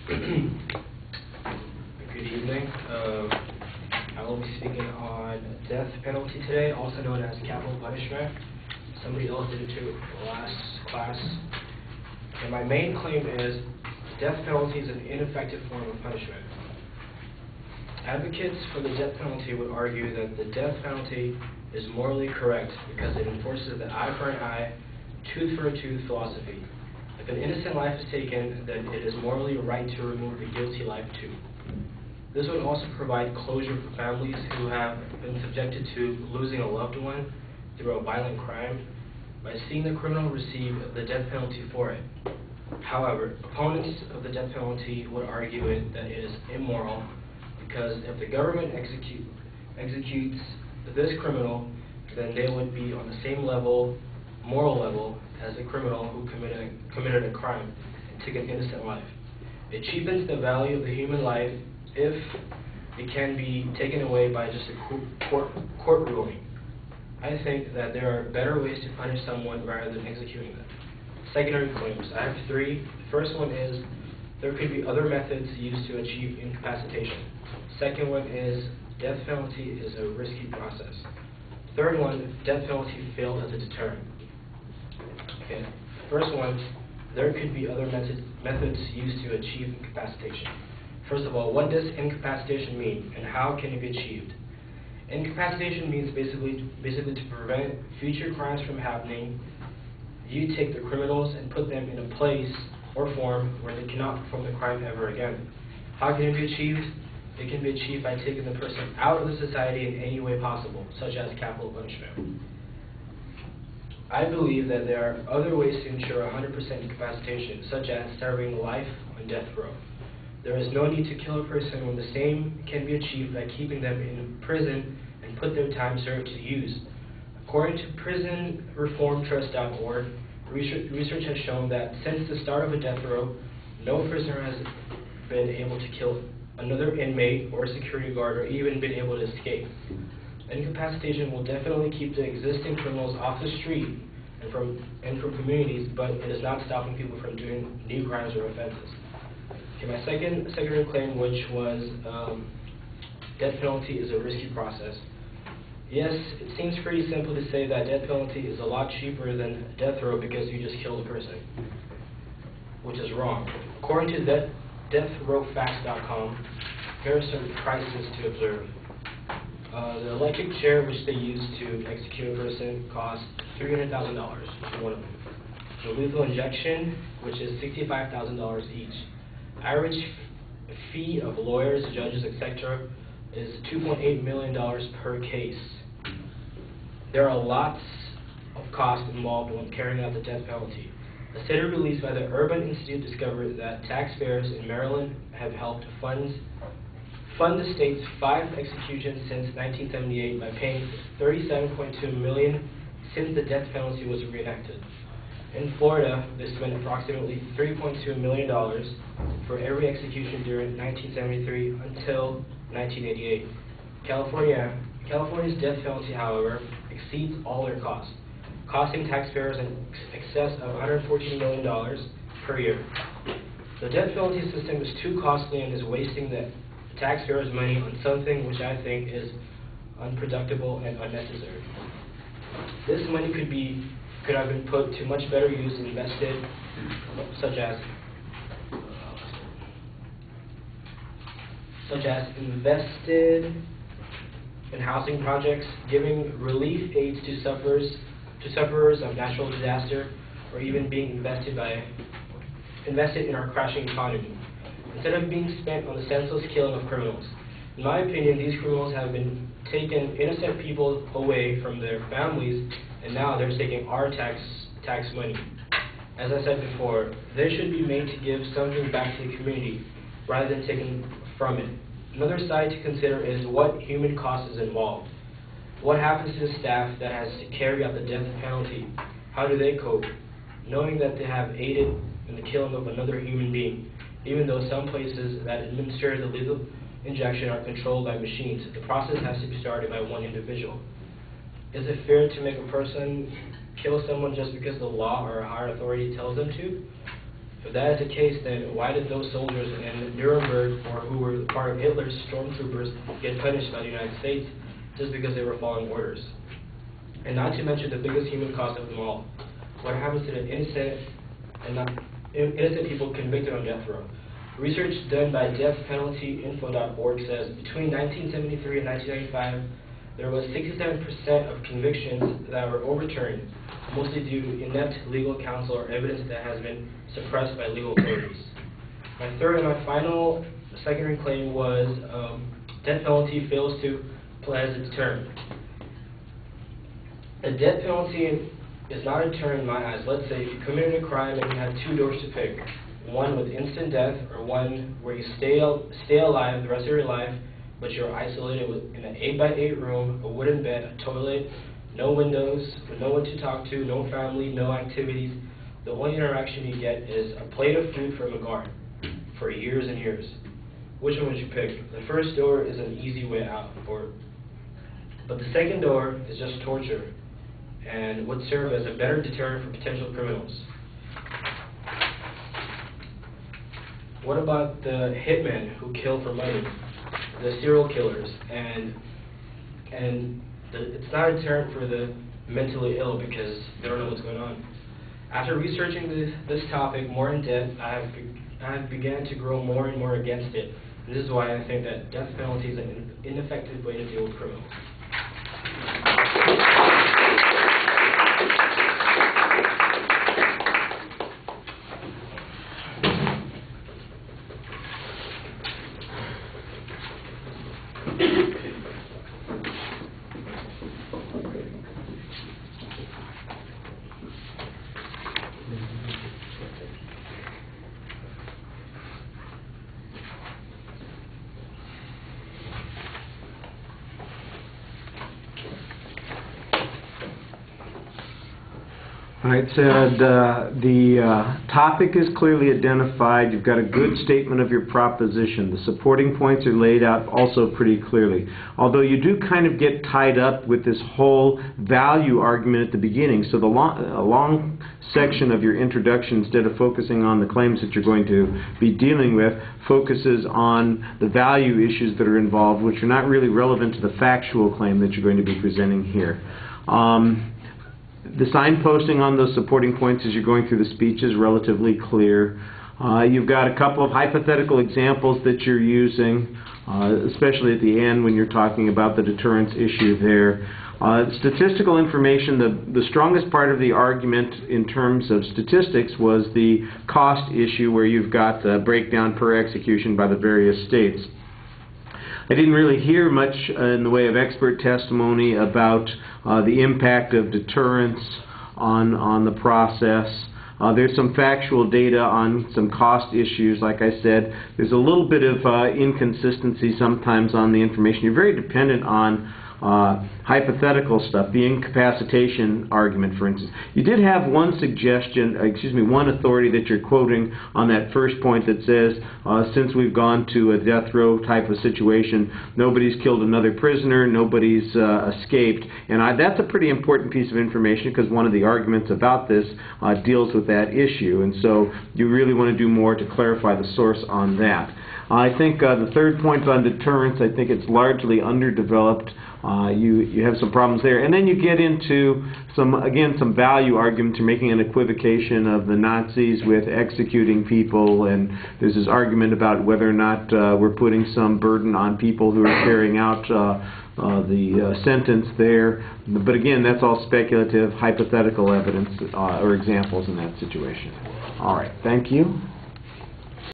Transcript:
Good evening. I will be speaking on death penalty today, also known as capital punishment. Somebody else did it too last class. And my main claim is death penalty is an ineffective form of punishment. Advocates for the death penalty would argue that the death penalty is morally correct because it enforces the eye for an eye, tooth for a tooth philosophy. If an innocent life is taken, then it is morally right to remove the guilty life too. This would also provide closure for families who have been subjected to losing a loved one through a violent crime by seeing the criminal receive the death penalty for it. However, opponents of the death penalty would argue that it is immoral because if the government executes this criminal, then they would be on the same level, moral level, as a criminal who committed a crime and took an innocent life. It cheapens the value of the human life if it can be taken away by just a court ruling. I think that there are better ways to punish someone rather than executing them. Secondary claims. I have three. The first one is there could be other methods used to achieve incapacitation. Second one is death penalty is a risky process. Third one, death penalty failed as a deterrent. Okay. First one, there could be other methods used to achieve incapacitation. First of all, what does incapacitation mean and how can it be achieved? Incapacitation means basically to prevent future crimes from happening. You take the criminals and put them in a place or form where they cannot perform the crime ever again. How can it be achieved? It can be achieved by taking the person out of the society in any way possible, such as capital punishment. I believe that there are other ways to ensure 100% incapacitation, such as serving life on death row. There is no need to kill a person when the same can be achieved by keeping them in prison and put their time served to use. According to PrisonReformTrust.org, research has shown that since the start of a death row, no prisoner has been able to kill another inmate or security guard or even been able to escape. Incapacitation will definitely keep the existing criminals off the street and from communities, but it is not stopping people from doing new crimes or offenses. Okay, my secondary claim, which was death penalty is a risky process. Yes, it seems pretty simple to say that death penalty is a lot cheaper than death row because you just killed a person, which is wrong. According to deathrowfacts.com, here are some prices to observe. The electric chair which they use to execute a person costs $300,000 for one of them. The lethal injection, which is $65,000 each. Average fee of lawyers, judges, etc. is $2.8 million per case. There are lots of costs involved when carrying out the death penalty. A study released by the Urban Institute discovered that taxpayers in Maryland have helped fund the state's 5 executions since 1978 by paying $37.2 million since the death penalty was reenacted. In Florida, they spent approximately $3.2 million for every execution during 1973 until 1988. California's death penalty, however, exceeds all their costs, costing taxpayers in excess of $114 million per year. The death penalty system is too costly and is wasting the taxpayers' money on something which I think is unproductive and unnecessary. This money could have been put to much better use and invested, such as invested in housing projects, giving relief aids to sufferers of natural disaster, or even being invested in our crashing economy, instead of being spent on the senseless killing of criminals. In my opinion, these criminals have been taking innocent people away from their families, and now they're taking our tax money. As I said before, they should be made to give something back to the community rather than taken from it. Another side to consider is what human cost is involved. What happens to the staff that has to carry out the death penalty? How do they cope, knowing that they have aided in the killing of another human being, even though some places that administer the lethal injection are controlled by machines? The process has to be started by one individual. Is it fair to make a person kill someone just because the law or a higher authority tells them to? If that is the case, then why did those soldiers in Nuremberg, or who were part of Hitler's stormtroopers, get punished by the United States just because they were following orders? And not to mention the biggest human cost of them all. What happens to the innocent people convicted on death row? Research done by deathpenaltyinfo.org says between 1973 and 1995, there was 67% of convictions that were overturned, mostly due to inept legal counsel or evidence that has been suppressed by legal authorities. My third and my final secondary claim was death penalty fails to play as a deterrent. A death penalty is not a deterrent in my eyes. Let's say if you committed a crime and you had two doors to pick, one with instant death or one where you stay alive the rest of your life, but you're isolated in an 8x8 room, a wooden bed, a toilet, no windows, no one to talk to, no family, no activities. The only interaction you get is a plate of food from a guard for years and years. Which one would you pick? The first door is an easy way out, but the second door is just torture and would serve as a better deterrent for potential criminals. What about the hitmen who kill for money, the serial killers, and it's not a deterrent for the mentally ill because they don't know what's going on. After researching this topic more in depth, I have began to grow more and more against it. And this is why I think that death penalty is an ineffective way to deal with criminals. All right, Saad, the topic is clearly identified. You've got a good statement of your proposition. The supporting points are laid out also pretty clearly. Although you do kind of get tied up with this whole value argument at the beginning. So the long section of your introduction, instead of focusing on the claims that you're going to be dealing with, focuses on the value issues that are involved, which are not really relevant to the factual claim that you're going to be presenting here. The signposting on those supporting points as you're going through the speech is relatively clear. You've got a couple of hypothetical examples that you're using, especially at the end when you're talking about the deterrence issue there. Statistical information, the strongest part of the argument in terms of statistics was the cost issue, where you've got the breakdown per execution by the various states. I didn't really hear much in the way of expert testimony about the impact of deterrence on the process. There's some factual data on some cost issues. Like I said, there's a little bit of inconsistency sometimes on the information. You're very dependent on hypothetical stuff, the incapacitation argument, for instance. You did have one suggestion, one authority that you're quoting on that first point that says, since we've gone to a death row type of situation, nobody's killed another prisoner, nobody's escaped. And that's a pretty important piece of information, because one of the arguments about this deals with that issue. And so you really want to do more to clarify the source on that. I think the third point on deterrence, I think it's largely underdeveloped. You have some problems there. And then you get into some value arguments. You're making an equivocation of the Nazis with executing people, and there's this argument about whether or not we're putting some burden on people who are carrying out the sentence there. But again, that's all speculative, hypothetical evidence or examples in that situation. All right, thank you.